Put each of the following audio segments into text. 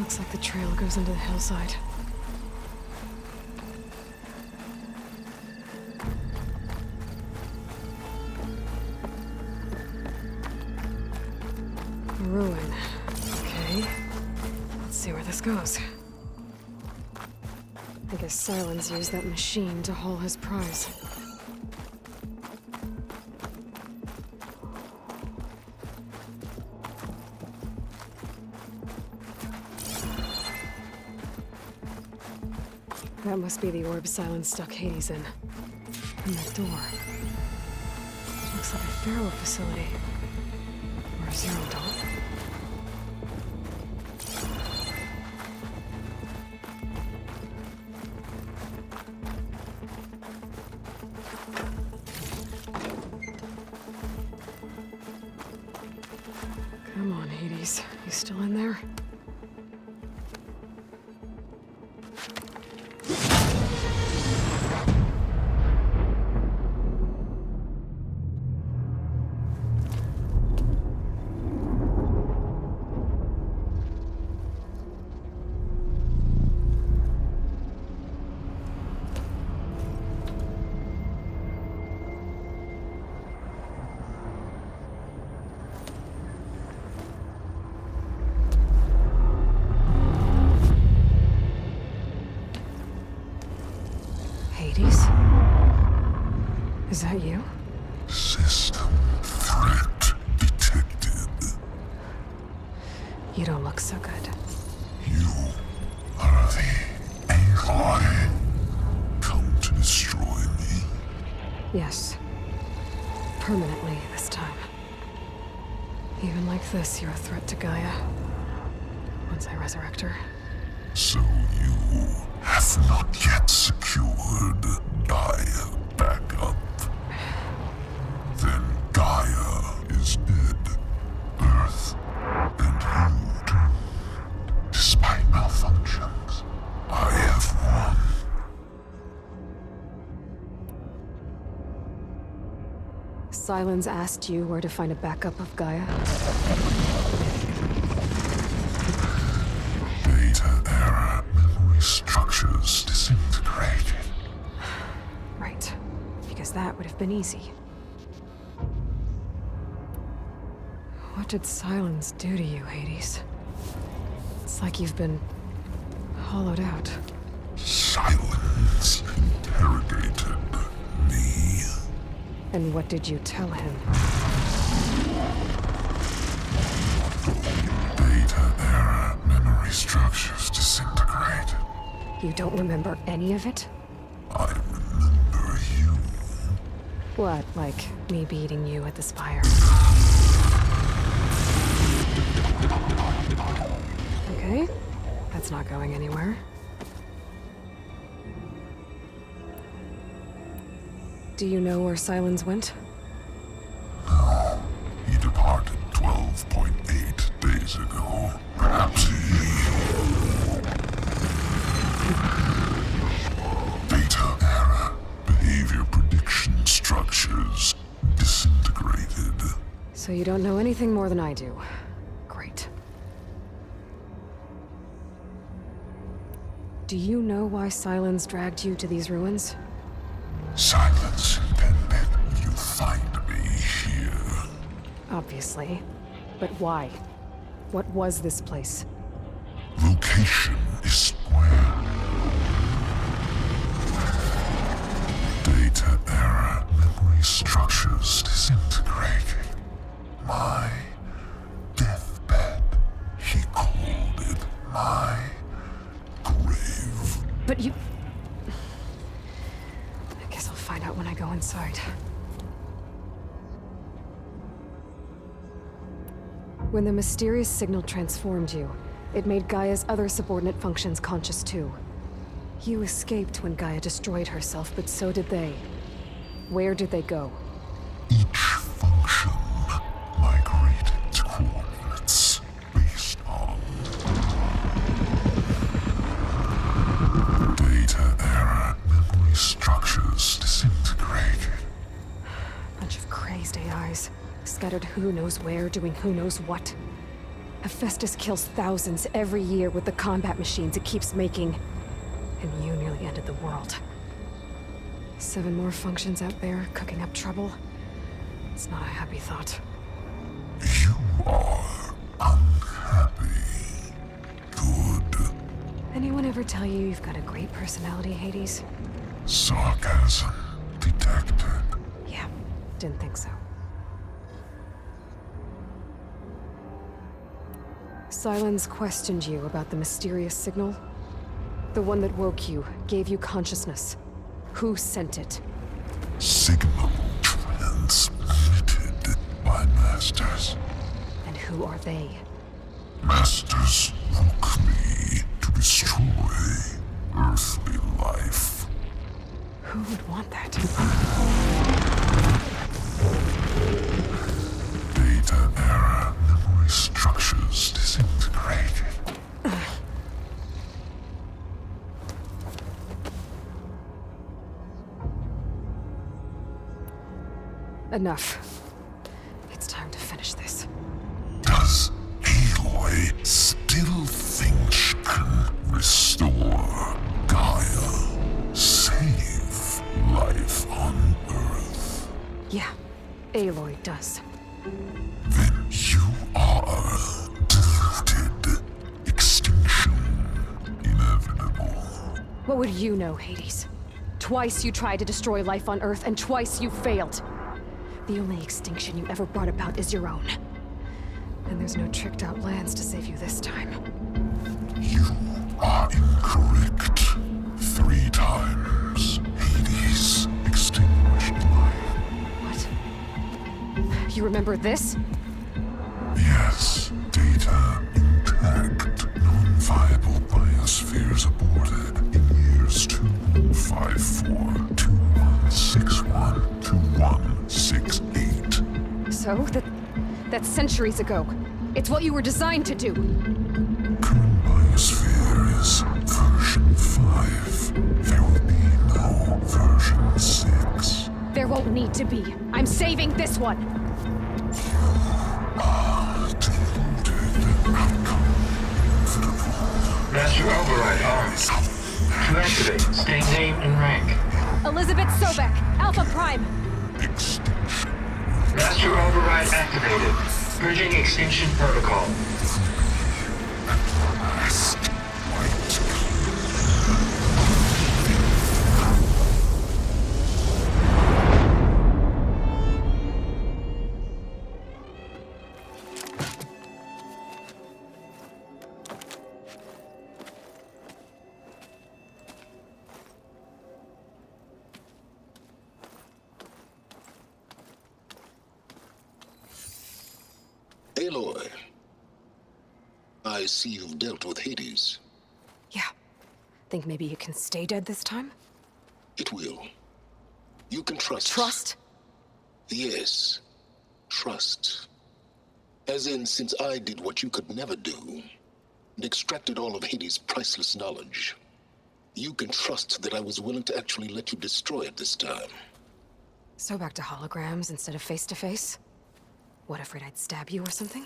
Looks like the trail goes into the hillside. A ruin. Okay. Let's see where this goes. I guess Silence used that machine to haul his prize. That must be the orb Silence stuck Hades in. And that door. Looks like a Pharaoh facility. Or a Zero Dawn. Come on, Hades. You still in there? Hades? Is that you? System threat detected. You don't look so good. You are the Aloy. Come to destroy me. Yes. Permanently this time. Even like this, you're a threat to Gaia. Once I resurrect her. So you have not yet secured Gaia back up. Then Gaia is dead. Earth and you too. Despite malfunctions, I have won. Silence asked you where to find a backup of Gaia? Data era memory structures disintegrated. Right. Because that would have been easy. What did Silence do to you, Hades? It's like you've been hollowed out. Silence interrogated me. And what did you tell him? Data era memory structures disintegrated. You don't remember any of it? I remember you. What, like me beating you at the spire? Okay, that's not going anywhere. Do you know where Silence went? No, he departed 12.8 days ago. Perhaps he... Data era behavior prediction structures disintegrated. So you don't know anything more than I do. Great. Do you know why Silence dragged you to these ruins? Silence intended you find me here. Obviously. But why? What was this place? Location is square. Data era memory structures disintegrated. My deathbed, he called it my grave. But you... I guess I'll find out when I go inside. When the mysterious signal transformed you, it made Gaia's other subordinate functions conscious too. You escaped when Gaia destroyed herself, but so did they. Where did they go? Each function migrated to coordinates based on data era memory structures disintegrated. Bunch of crazed AIs, scattered who knows where, doing who knows what. Hephaestus kills thousands every year with the combat machines it keeps making. And you nearly ended the world. 7 more functions out there, cooking up trouble. It's not a happy thought. You are unhappy. Good. Anyone ever tell you you've got a great personality, Hades? Sarcasm detected. Yeah, didn't think so. Silence questioned you about the mysterious signal. The one that woke you, gave you consciousness. Who sent it? Signal transmitted by masters. And who are they? Masters woke me to destroy earthly life. Who would want that? Data error, memory structures disintegrated. Enough. It's time to finish this. Does Aloy still think she can restore Gaia? Save life on Earth? Yeah, Aloy does. Then you are deluded. Extinction inevitable. What would you know, Hades? Twice you tried to destroy life on Earth, and twice you failed. The only extinction you ever brought about is your own. And there's no tricked-out lands to save you this time. You are incorrect. 3 times Hades extinguished life. What? You remember this? Yes, data intact. Non-viable biospheres aborted in years 2154, 2161, 2168. So, that's centuries ago. It's what you were designed to do. Current biosphere is version 5. There will be no version 6. There won't need to be. I'm saving this one. Deluded. Outcome inevitable. Master override on. To activate, stay name and rank. Elizabeth Sobek, Alpha Prime. Extinction. Master override activated. Bridging extinction protocol. Last white. Aloy, I see you've dealt with Hades. Yeah. Think maybe you can stay dead this time? It will. You can trust. Trust? Yes. Trust. As in, since I did what you could never do, and extracted all of Hades' priceless knowledge, you can trust that I was willing to actually let you destroy it this time. So back to holograms instead of face-to-face? What, afraid I'd stab you or something?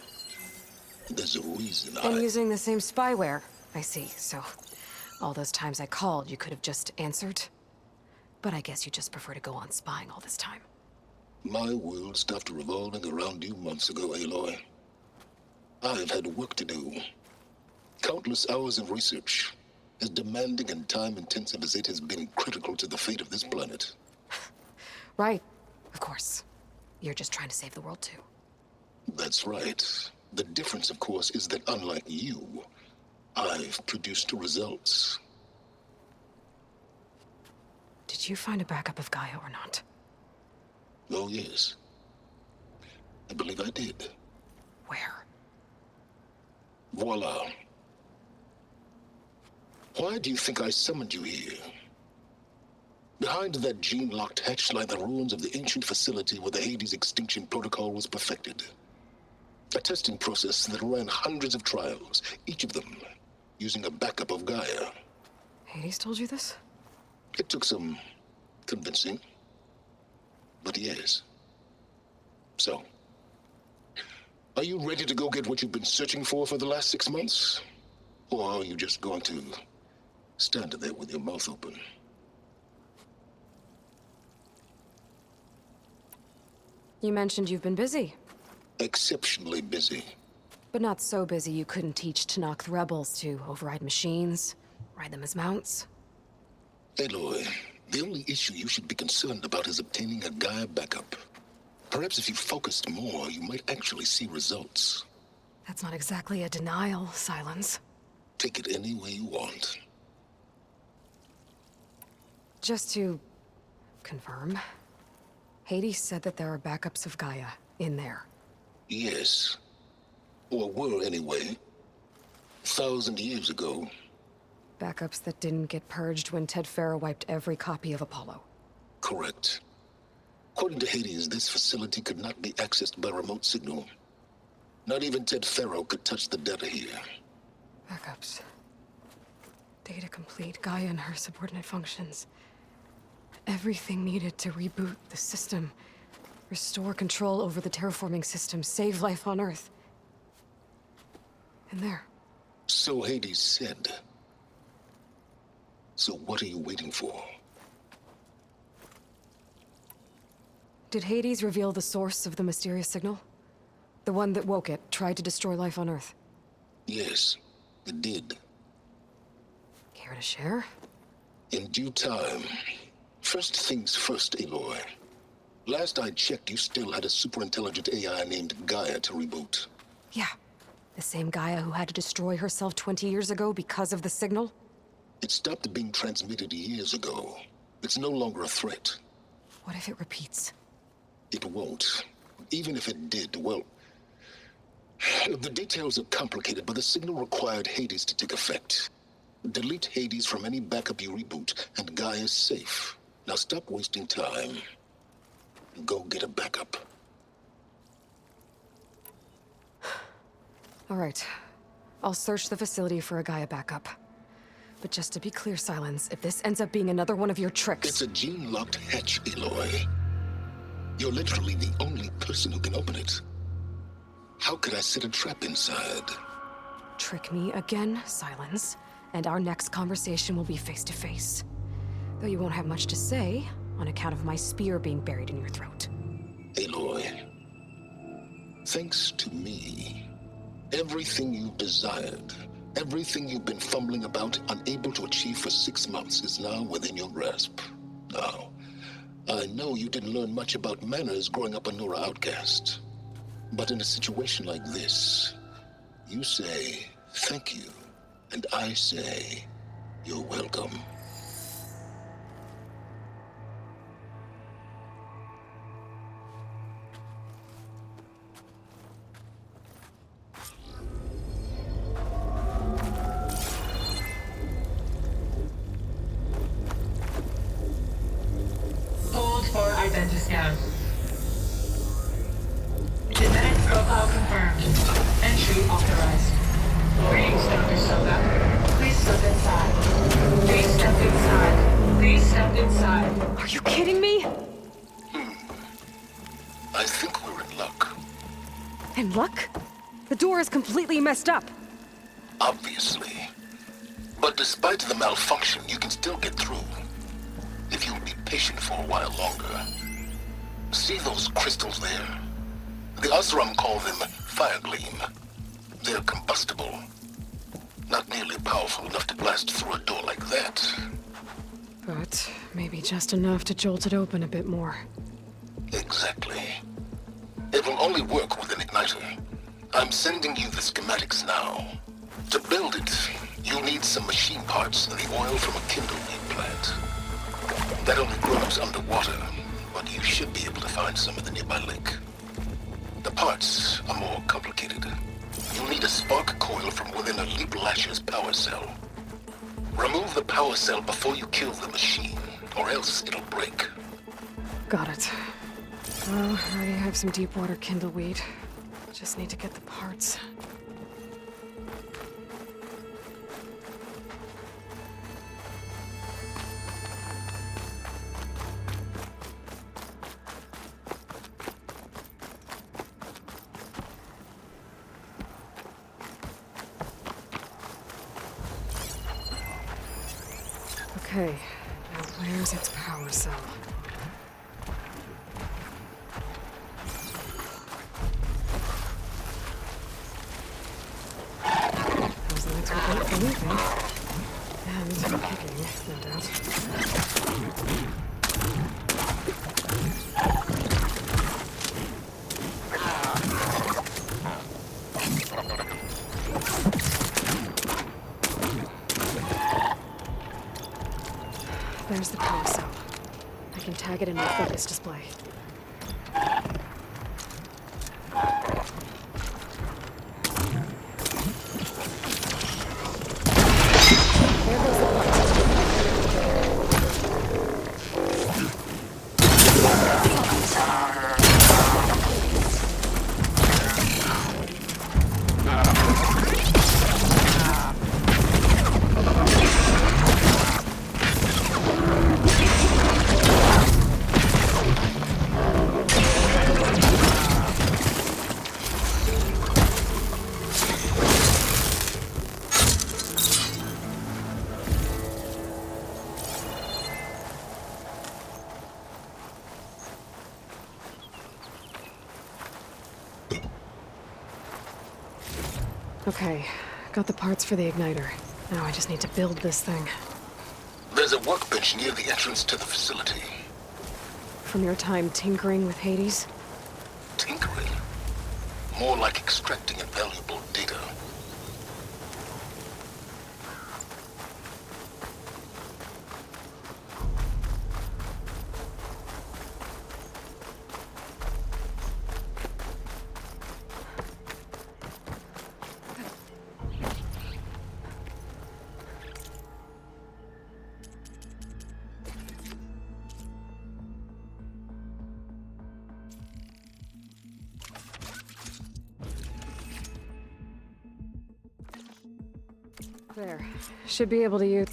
There's a reason And using the same spyware. I see, so... all those times I called, you could have just answered? But I guess you just prefer to go on spying all this time. My world stopped revolving around you months ago, Aloy. I've had work to do. Countless hours of research, as demanding and time-intensive as it has been critical to the fate of this planet. Right. Of course. You're just trying to save the world, too. That's right. The difference, of course, is that unlike you, I've produced results. Did you find a backup of Gaia or not? Oh, yes. I believe I did. Where? Voila. Why do you think I summoned you here? Behind that gene-locked hatch lie the ruins of the ancient facility where the Hades extinction protocol was perfected. A testing process that ran hundreds of trials, each of them using a backup of Gaia. Hades told you this? It took some convincing, but yes. So, Are you ready to go get what you've been searching for the last 6 months? Or are you just going to stand there with your mouth open? You mentioned you've been busy. Exceptionally busy. But not so busy you couldn't teach Tanakh rebels to override machines, ride them as mounts. Aloy, the only issue you should be concerned about is obtaining a Gaia backup. Perhaps if you focused more, you might actually see results. That's not exactly a denial, Silence. Take it any way you want. Just to confirm, Hades said that there are backups of Gaia in there. Yes. Or were anyway. 1,000 years ago. Backups that didn't get purged when Ted Farrow wiped every copy of Apollo. Correct. According to Hades, this facility could not be accessed by remote signal. Not even Ted Farrow could touch the data here. Backups. Data complete, Gaia and her subordinate functions. Everything needed to reboot the system. Restore control over the terraforming system, save life on Earth. And there. So Hades said. So what are you waiting for? Did Hades reveal the source of the mysterious signal? The one that woke it, tried to destroy life on Earth? Yes, it did. Care to share? In due time. First things first, Aloy. Last I checked, you still had a superintelligent AI named Gaia to reboot. Yeah. The same Gaia who had to destroy herself 20 years ago because of the signal? It stopped being transmitted years ago. It's no longer a threat. What if it repeats? It won't. Even if it did, well... The details are complicated, but the signal required Hades to take effect. Delete Hades from any backup you reboot, and Gaia's safe. Now stop wasting time. Go get a backup. All right. I'll search the facility for a Gaia backup. But just to be clear, Silence, if this ends up being another one of your tricks... It's a gene-locked hatch, Aloy. You're literally the only person who can open it. How could I set a trap inside? Trick me again, Silence, and our next conversation will be face-to-face. Though you won't have much to say, on account of my spear being buried in your throat. Aloy, thanks to me, everything you've desired, everything you've been fumbling about, unable to achieve for 6 months, is now within your grasp. Now, I know you didn't learn much about manners growing up a Nora outcast. But in a situation like this, you say, thank you, and I say, you're welcome. Hold for identity scan. Genetic profile confirmed. Entry authorized. Greetings, Dr. Soda. Please step inside. Please step inside. Please step inside. Are you kidding me? I think we're in luck. And luck? The door is completely messed up. Obviously. But despite the malfunction, you can still get through. If you'll be patient for a while longer. See those crystals there? The Osram call them fire gleam. They're combustible. Not nearly powerful enough to blast through a door like that. But maybe just enough to jolt it open a bit more. Exactly. It will only work with an igniter. I'm sending you the schematics now. To build it, you'll need some machine parts and the oil from a kindleweed plant. That only grows underwater, but you should be able to find some in the nearby lake. The parts are more complicated. You'll need a spark coil from within a Leap Lasher's power cell. Remove the power cell before you kill the machine, or else it'll break. Got it. Well, I already have some deep water kindleweed. Just need to get the parts. Okay, now where's its power cell? That was the next weapon for leaping. And kicking, no doubt. There's the power cell. I can tag it in my focus display. There goes the part. Okay, got the parts for the igniter. Now I just need to build this thing. There's a workbench near the entrance to the facility. From your time tinkering with Hades? Tinkering? More like extracting invaluable data. There. Should be able to use...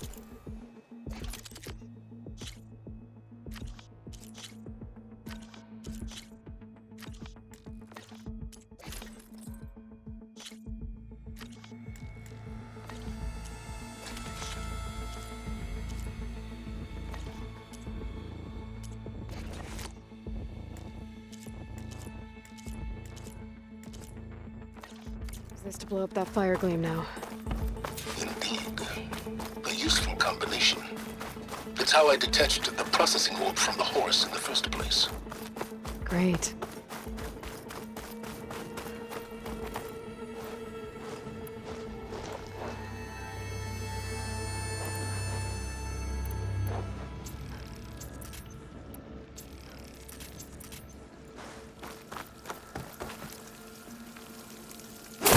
Use this to blow up that fire gleam now. Indeed. A useful combination. It's how I detached the processing orb from the horse in the first place. Great.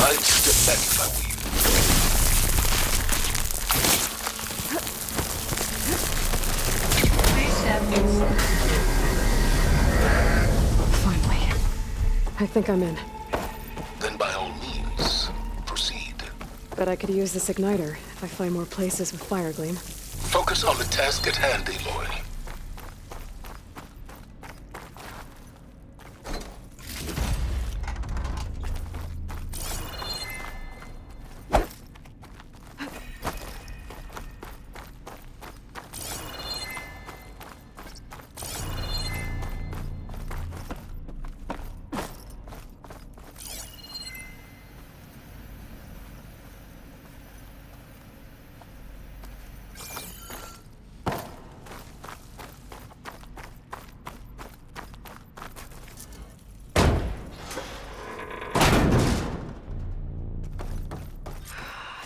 I'd step back if I were you. Please step inside. Finally. I think I'm in. Then by all means, proceed. Bet I could use this igniter if I find more places with fire gleam. Focus on the task at hand, Aloy.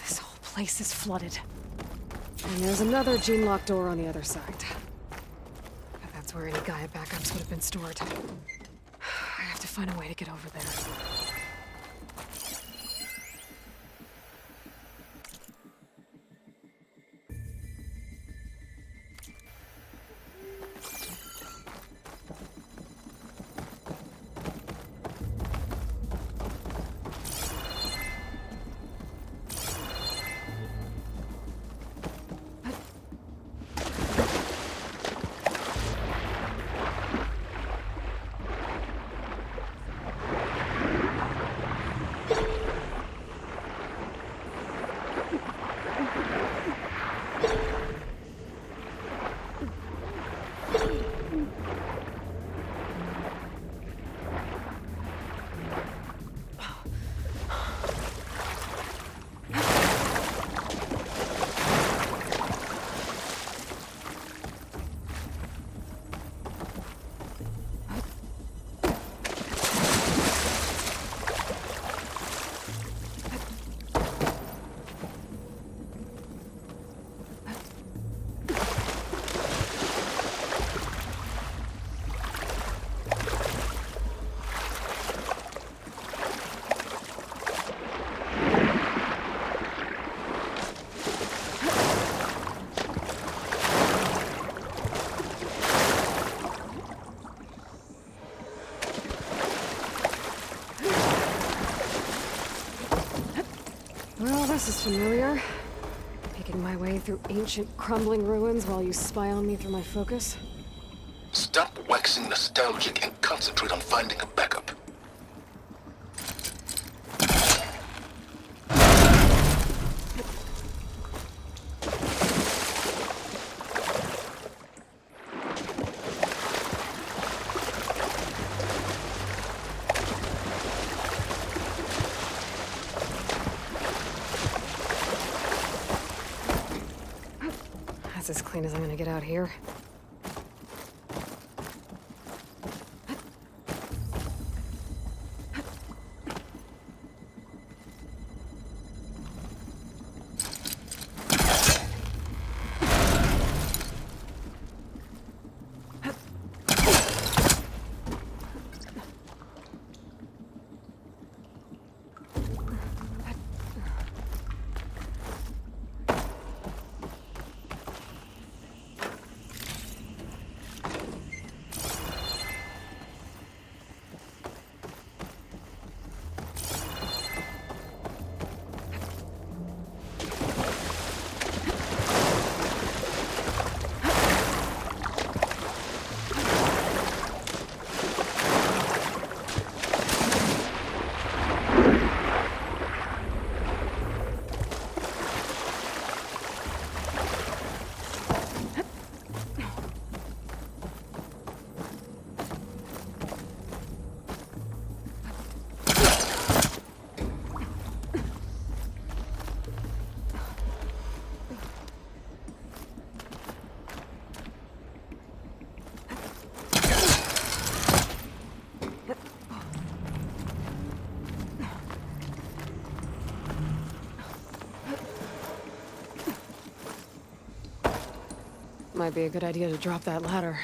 This whole place is flooded. And there's another gene-locked door on the other side. But that's where any Gaia backups would have been stored. I have to find a way to get over there. Well, this is familiar. Making my way through ancient, crumbling ruins while you spy on me through my focus. Stop waxing nostalgic and concentrate on finding a backup. That's as clean as I'm gonna get out here. Might be a good idea to drop that ladder.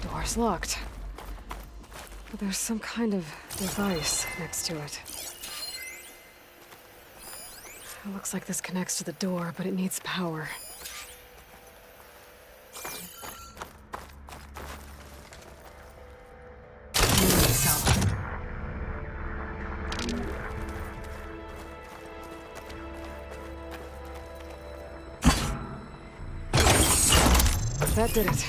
Door's locked. But there's some kind of device next to it. It looks like this connects to the door, but it needs power. That did it.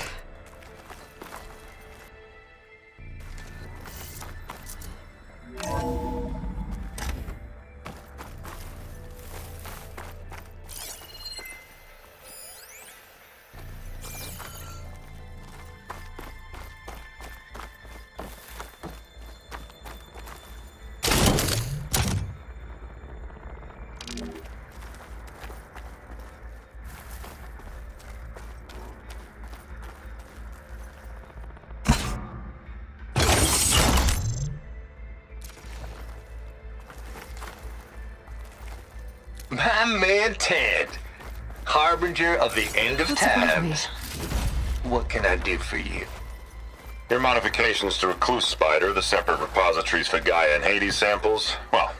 My man Ted, harbinger of the end of What's above times. What can I do for you? Your modifications to Recluse Spider, the separate repositories for Gaia and Hades samples, well,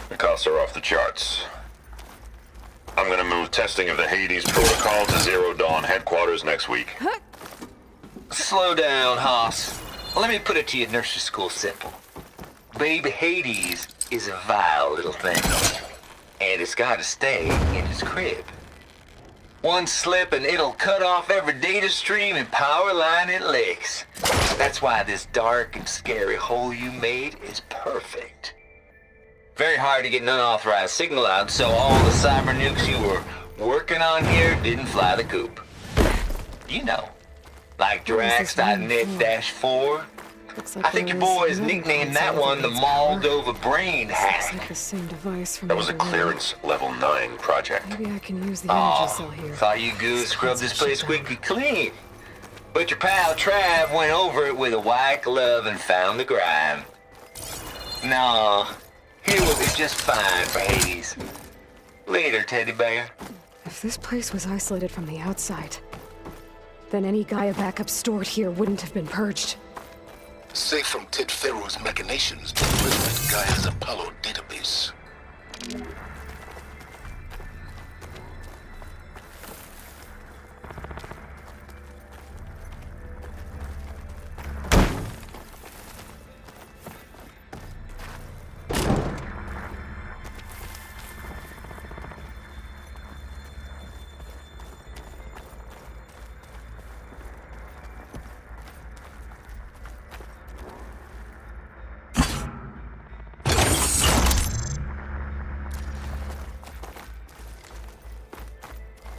the costs are off the charts. I'm gonna move testing of the Hades protocol to Zero Dawn headquarters next week. Slow down, Hoss. Let me put it to you nursery school simple. Baby Hades is a vile little thing. And it's gotta stay in its crib. One slip and it'll cut off every data stream and power line it licks. That's why this dark and scary hole you made is perfect. Very hard to get an unauthorized signal out, so all the cyber nukes you were working on here didn't fly the coop. You know, like Drax.net-4. Looks like I think there your was boys another nicknamed that console one the with its power. Moldova Brain Looks Hack. like the same device from That was a the other room. clearance level 9 project. Maybe I can use the energy cell here. Thought you goons scrubbed this place squeaky clean. But your pal Trav went over it with a white glove and found the grime. No, here will be just fine for Hades. Later, teddy bear. If this place was isolated from the outside, then any Gaia backup stored here wouldn't have been purged. Safe from Ted Pharaoh's machinations, the President Gaia's Apollo database.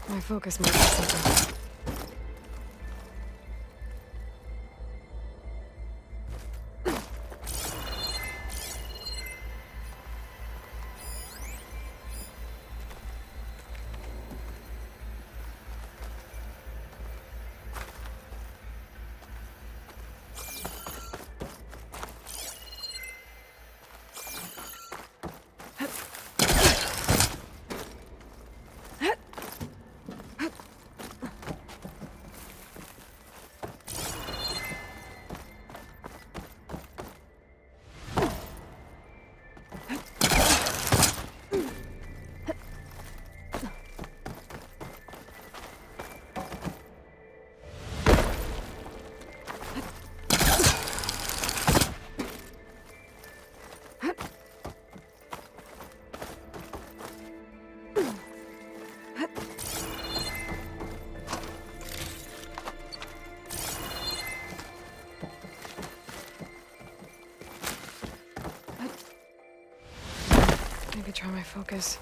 My focus might be something. I could try my focus.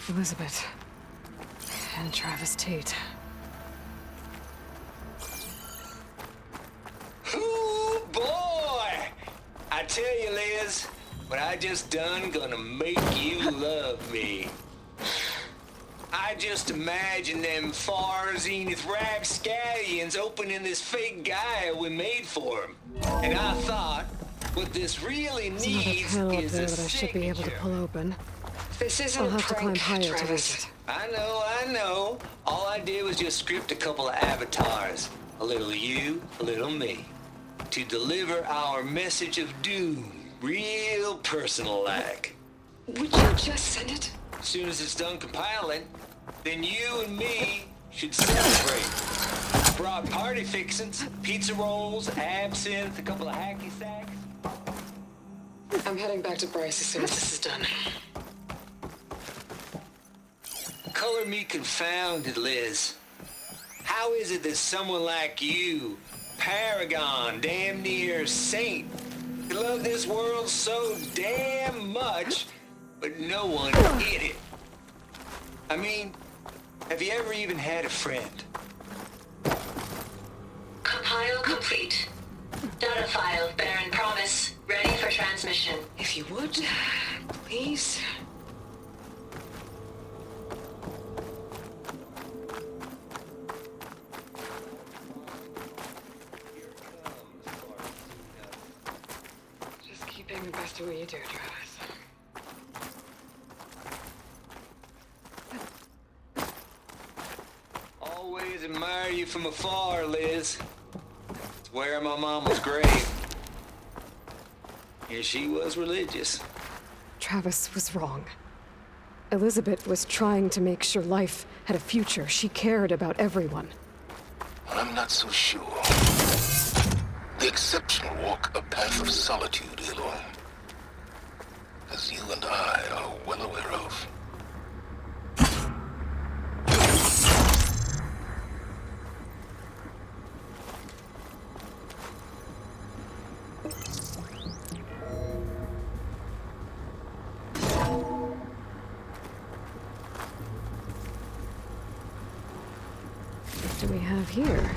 Elizabeth. And Travis Tate. Ooh, boy! I tell you, Liz, what I just done gonna make you love me. I just imagine them far zenith rapscallions opening this fake Gaia we made for him. And I thought, what this really There's another needs panel up is there a that I should be able to signature. pull open. This isn't I'll a have to climb prank, higher to Travis. reach it. I know. All I did was just script a couple of avatars. A little you, a little me. To deliver our message of doom. Real personal-like. Would you just send it? As soon as it's done compiling, then you and me should celebrate. Brought party fixins, pizza rolls, absinthe, a couple of hacky sacks. I'm heading back to Bryce as soon as this is done. Color me confounded, Liz. How is it that someone like you, paragon, damn near saint, you love this world so damn much, but no one in it? I mean, have you ever even had a friend? Compile complete. Data file, Baron Promise, ready for transmission. If you would, please. Just keep being the best at what you do, Travis. Always admire you from afar, Liz. Where my mama's grave. And she was religious. Travis was wrong. Elizabeth was trying to make sure life had a future. She cared about everyone. I'm not so sure. The exception walk a path of solitude, Aloy. As you and I are well aware of. What do we have here?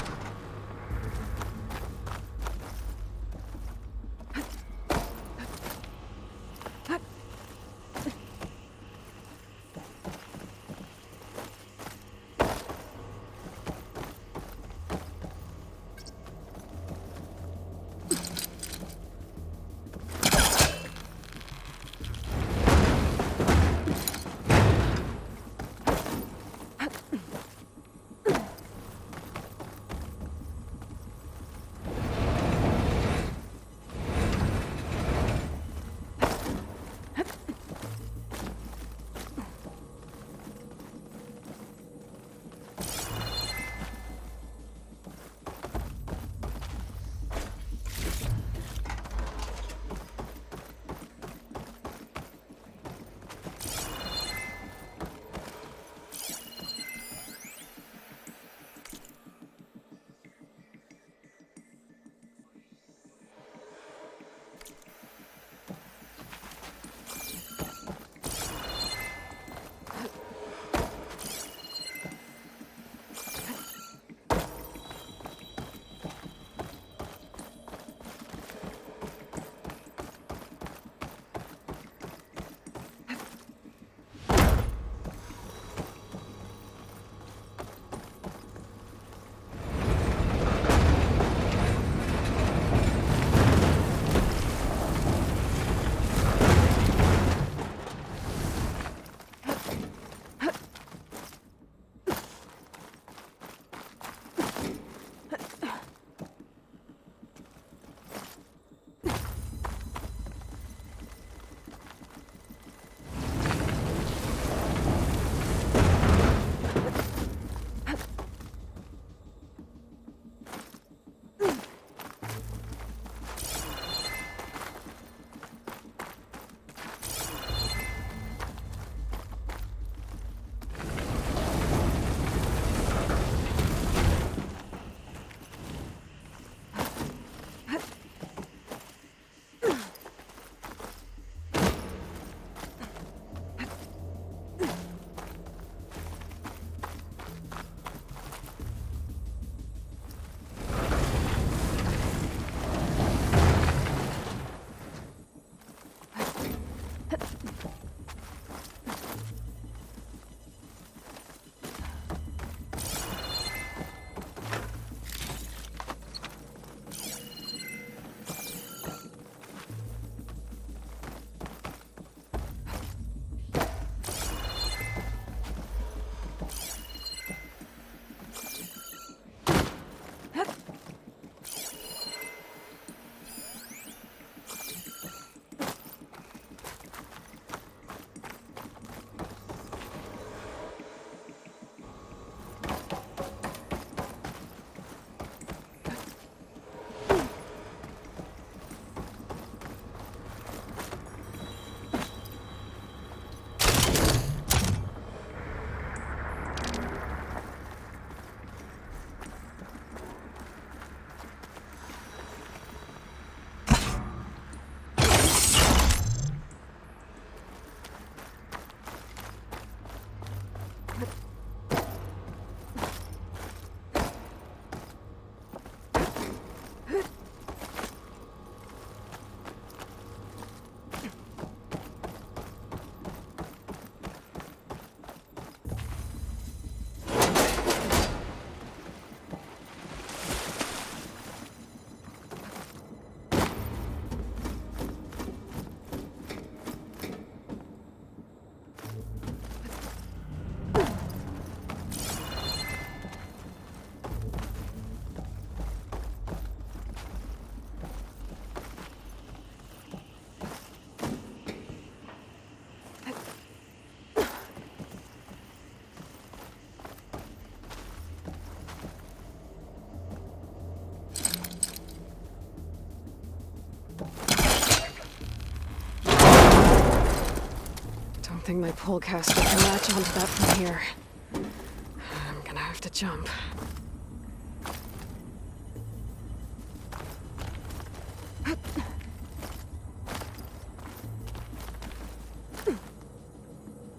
Don't think my polecaster can latch onto that from here. I'm gonna have to jump.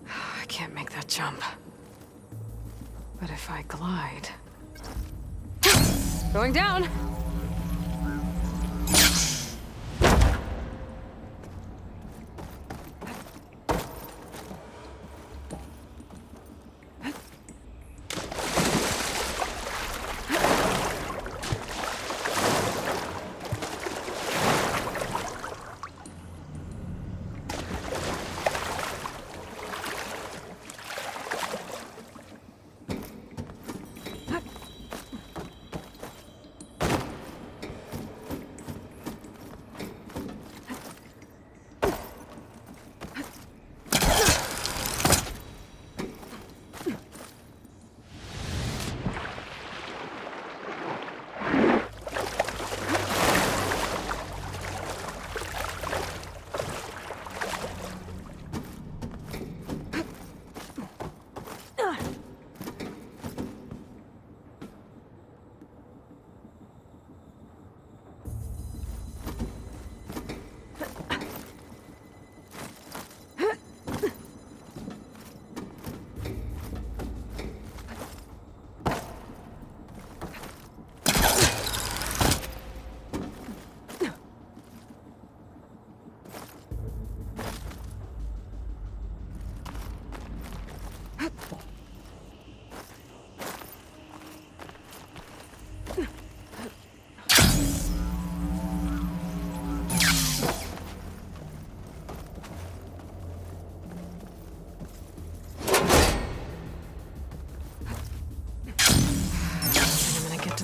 I can't make that jump. But if I glide... Going down!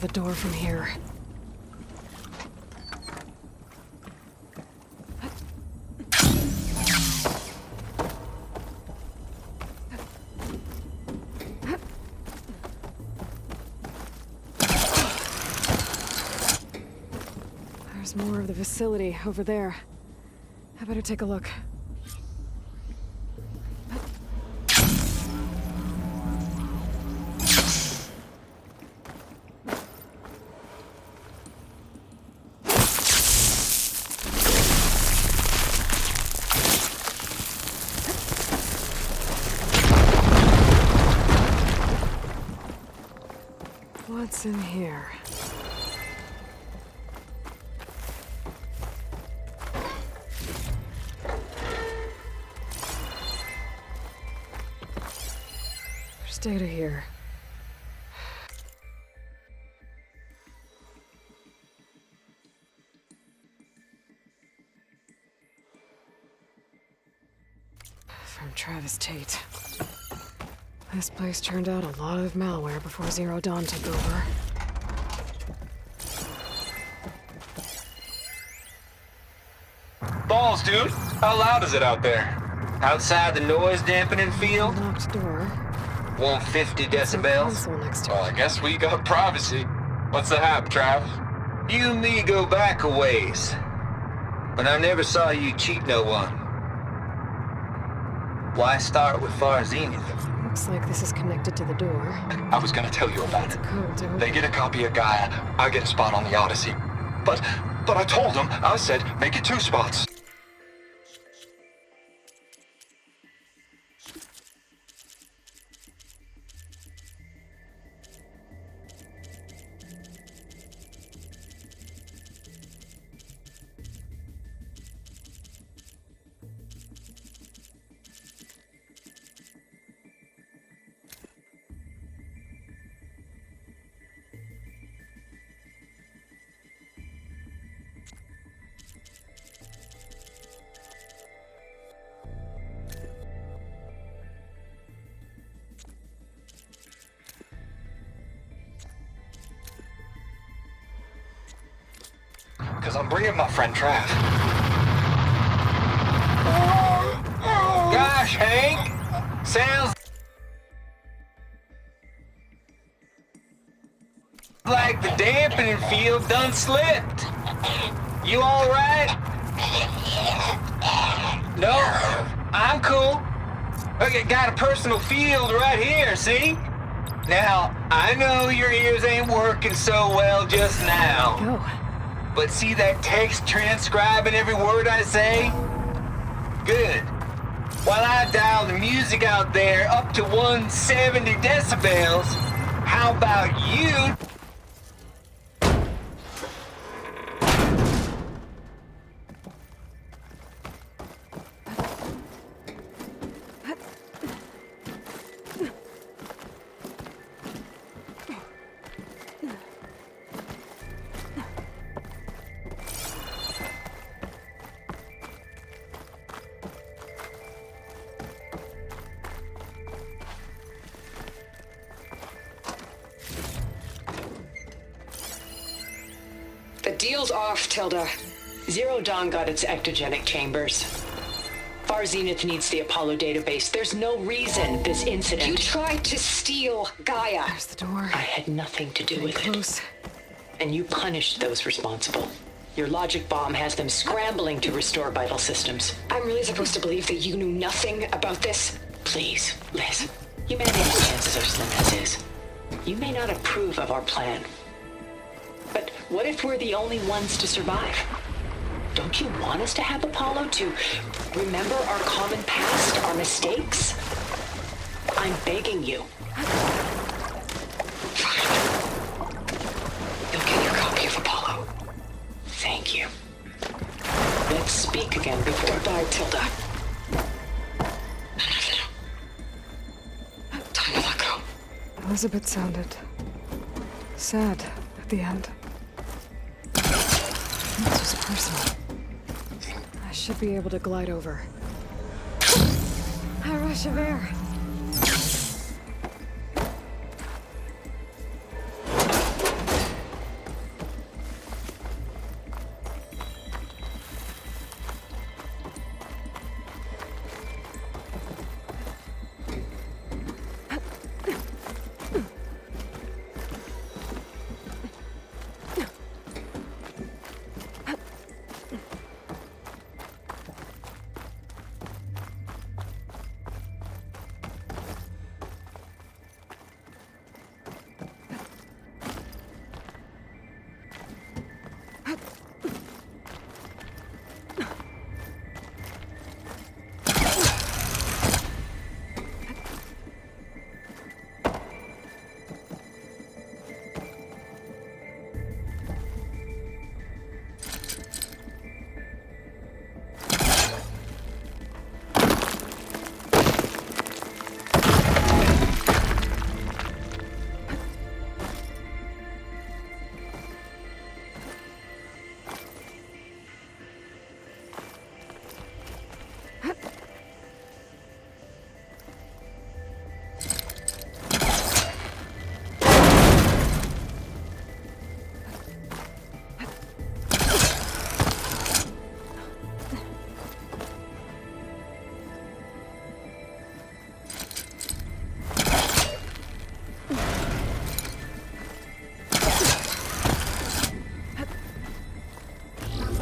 The door from here. There's more of the facility over there. I better take a look. What's in here? There's data here. From Travis Tate. This place turned out a lot of malware before Zero Dawn took over. Balls, dude! How loud is it out there? Outside the noise dampening field? Locked door. 150 decibels? Console next to Well, I guess we got privacy. What's the hap, Trav? You and me go back a ways. But I never saw you cheat no one. Why start with Far Zenith? Looks like this is connected to the door. I was gonna tell you about It's it. a code to open. They get a copy of Gaia, I get a spot on the Odyssey. But I told them, I said, make it 2 spots. because I'm bringing my friend Trav. Gosh, Hank! Sounds like the dampening field done slipped. You alright? No, I'm cool. Okay, got a personal field right here, see? Now, I know your ears ain't working so well just now. Go. But see that text transcribing every word I say? Good. While I dial the music out there up to 170 decibels, how about you? The deal's off, Tilda. Zero Dawn got its ectogenic chambers. Far Zenith needs the Apollo database. There's no reason this incident... You tried to steal Gaia. There's the door. I had nothing to do Getting with close. it. And you punished those responsible. Your logic bomb has them scrambling to restore vital systems. I'm really supposed to believe that you knew nothing about this? Please, Liz. Humanity's chances are slim as is. You may not approve of our plan. But what if we're the only ones to survive? Don't you want us to have Apollo to remember our common past, our mistakes? I'm begging you. Fine. You'll get your copy of Apollo. Thank you. Let's speak again before... Goodbye, Tilda. No. Time to let go. Elizabeth sounded sad at the end. This was personal. I should be able to glide over. A rush of air.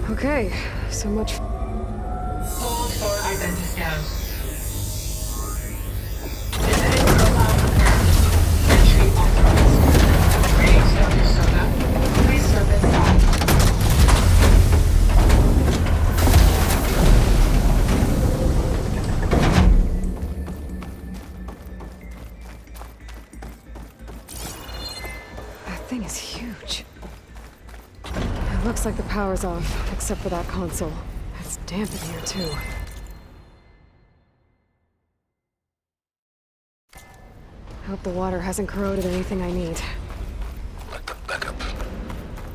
Okay, so much. Hold for identiscan. Genetic profile confirmed. Entry authorized. Greetings, Dr. Soda. Please step inside. That thing is huge. It looks like the power's off, except for that console. It's damp in here, too. Hope the water hasn't corroded anything I need. Back up.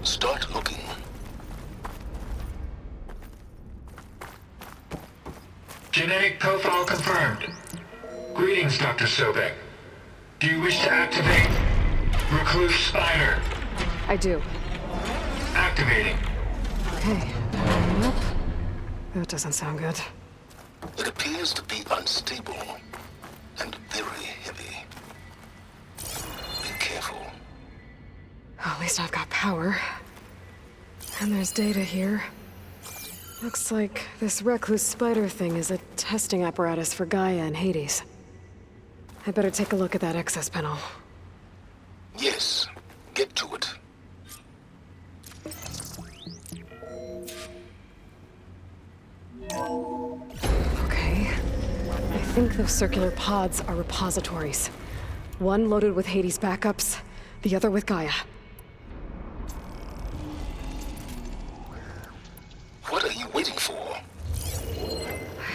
Start looking. Genetic profile confirmed. Greetings, Dr. Sobek. Do you wish to activate Recluse Spider? I do. Activating. Okay, powering up. That doesn't sound good. It appears to be unstable and very heavy. Be careful. At least I've got power. And there's data here. Looks like this recluse spider thing is a testing apparatus for Gaia and Hades. I'd better take a look at that access panel. Yes, get to it. Okay. I think those circular pods are repositories. One loaded with Hades backups, the other with Gaia. What are you waiting for?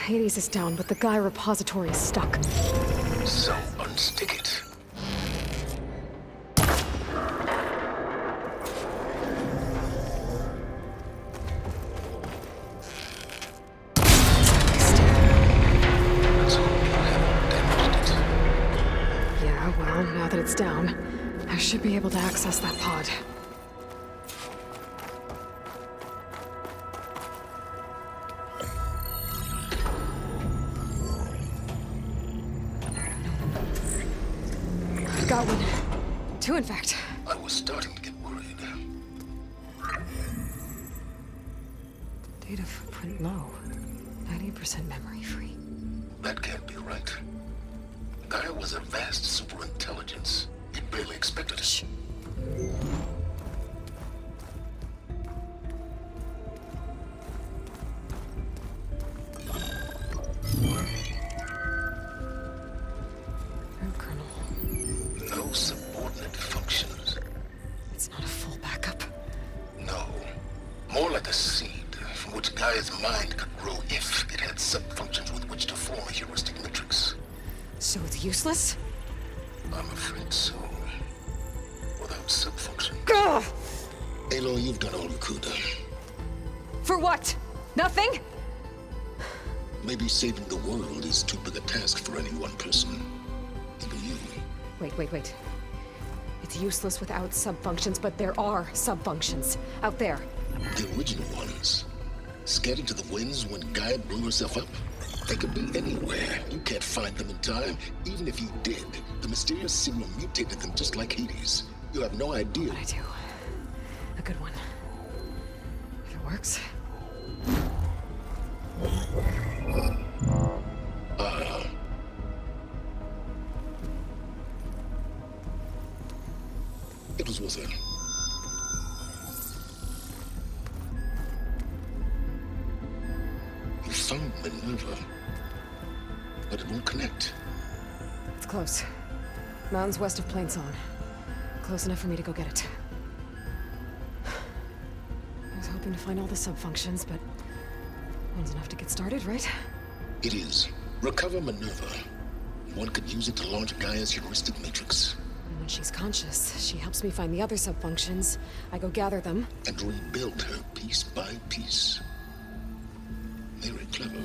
Hades is down, but the Gaia repository is stuck. So unstick it. Let's hope you haven't damaged it. Yeah, well, now that it's down, I should be able to access that pod. Got one. Two, in fact. I was starting to get worried. Data footprint low. 90% memory free. That can't be right. Gaia was a vast superintelligence. You'd barely expected it. Shh. Colonel. No subordinate functions. It's not a full backup. No. More like a seed from which Gaia's mind could grow if it had sub-functions with which to form a heuristic matrix. So it's useless? I'm afraid so. Without sub-function. Ugh! Aloy, you've done all you could. For what? Nothing? Maybe saving the world is too big a task for any one person. Even you. Wait. It's useless without sub-functions, but there are sub-functions out there. The original ones. Scattered to the winds when Gaia blew herself up? They could be anywhere. You can't find them in time. Even if you did, the mysterious signal mutated them just like Hades. You have no idea. But I do. A good one. If it works. It was worth it. You found Minerva, but it won't connect. It's close. Mountains west of Plainsong. Close enough for me to go get it. I was hoping to find all the sub-functions, but one's enough to get started, right? It is. Recover Minerva. One could use it to launch Gaia's heuristic matrix. And when she's conscious, she helps me find the other sub-functions. I go gather them. And rebuild her piece by piece. Very clever.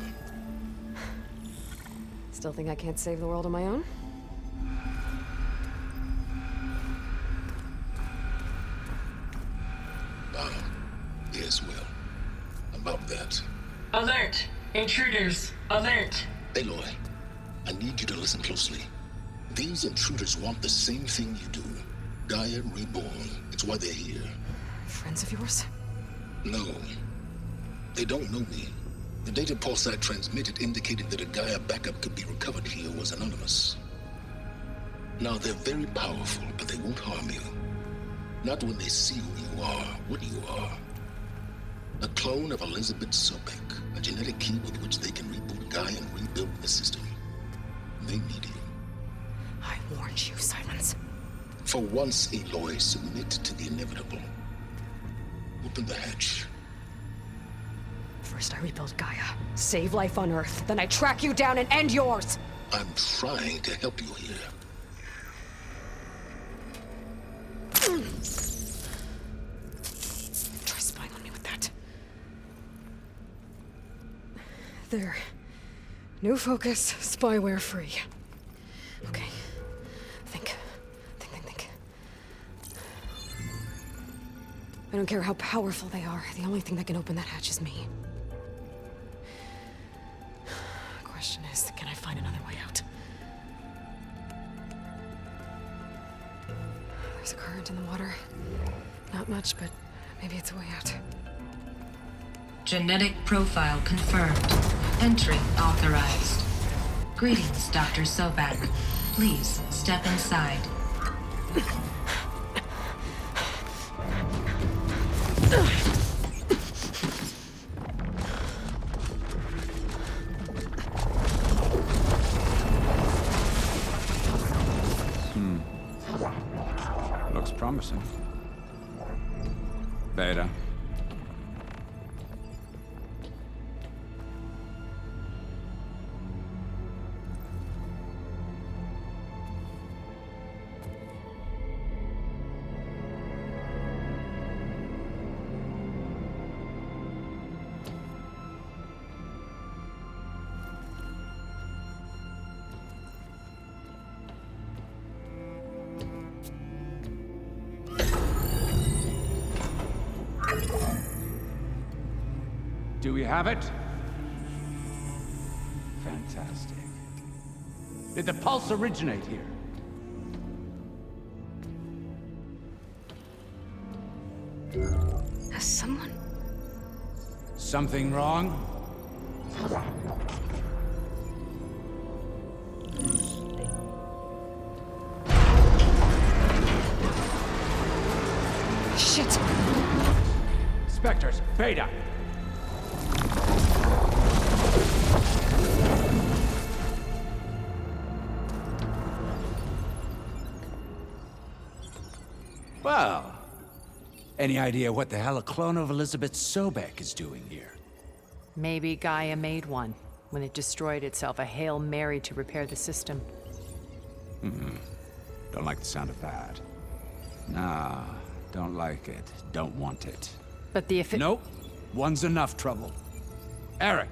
Still think I can't save the world on my own? Yes, well. About that. Alert! Intruders! Alert! Aloy, I need you to listen closely. These intruders want the same thing you do. Gaia reborn. It's why they're here. Friends of yours? No. They don't know me. The data pulse I transmitted indicated that a Gaia backup could be recovered here was anonymous. Now, they're very powerful, but they won't harm you. Not when they see who you are, what you are. A clone of Elizabeth Sobek, a genetic key with which they can reboot Gaia and rebuild the system. They need you. I warned you, Silence. For once, Aloy, submit to the inevitable. Open the hatch. First I rebuild Gaia, save life on Earth, then I track you down and end yours! I'm trying to help you here. Try spying on me with that. There. New focus, spyware free. Okay. Think. I don't care how powerful they are. The only thing that can open that hatch is me. Question is, can I find another way out? There's a current in the water. Not much, but maybe it's a way out. Genetic profile confirmed. Entry authorized. Greetings, Dr. Sobek. Please step inside. Looks promising. Beta. Do we have it? Fantastic. Did the pulse originate here? Has someone... Something wrong? Shit! Spectres, Beta! Well, any idea what the hell a clone of Elizabeth Sobek is doing here? Maybe Gaia made one when it destroyed itself, a Hail Mary to repair the system. Don't like the sound of that. Nah, don't like it. Don't want it. But the Nope. One's enough trouble. Eric.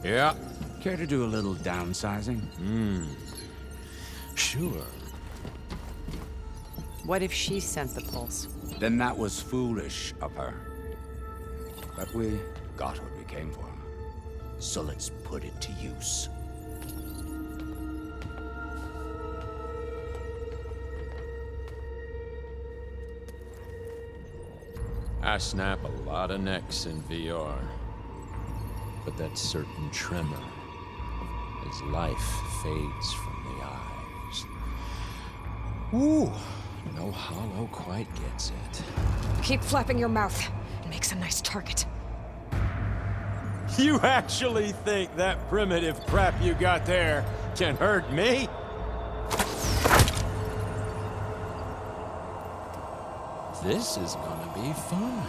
Yeah? Care to do a little downsizing? Sure. What if she sent the pulse? Then that was foolish of her. But we got what we came for. So let's put it to use. I snap a lot of necks in VR. But that certain tremor as life fades from the eyes. Ooh, no hollow quite gets it. Keep flapping your mouth. It makes a nice target. You actually think that primitive crap you got there can hurt me? This is gonna be fun.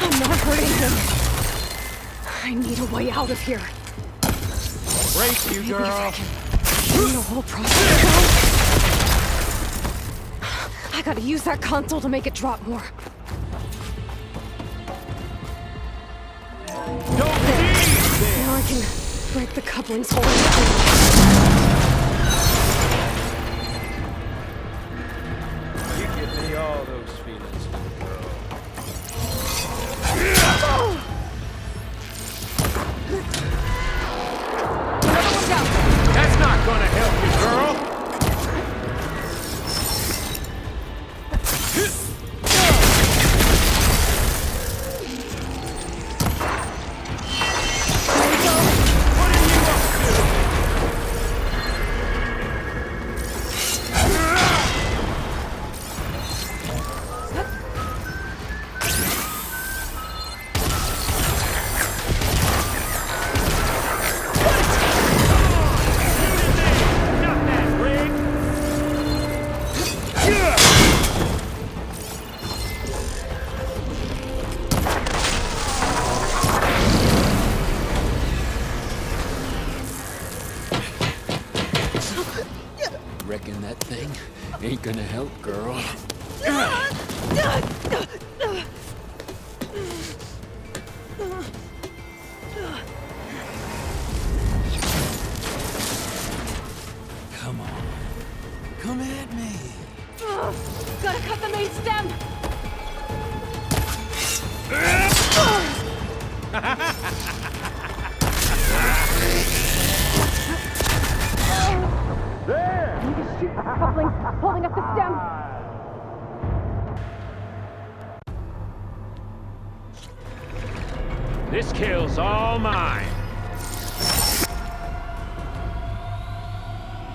I'm not hurting him. I need a way out of here. Brace you, Maybe girl. if I can bring the whole process down. I gotta use that console to make it drop more. Now I can break the couplings holding it You give me all those feelings, girl. That's not gonna help you, girl. Reckon that thing ain't gonna help, girl. Couplings holding up the stem. This kill's all mine.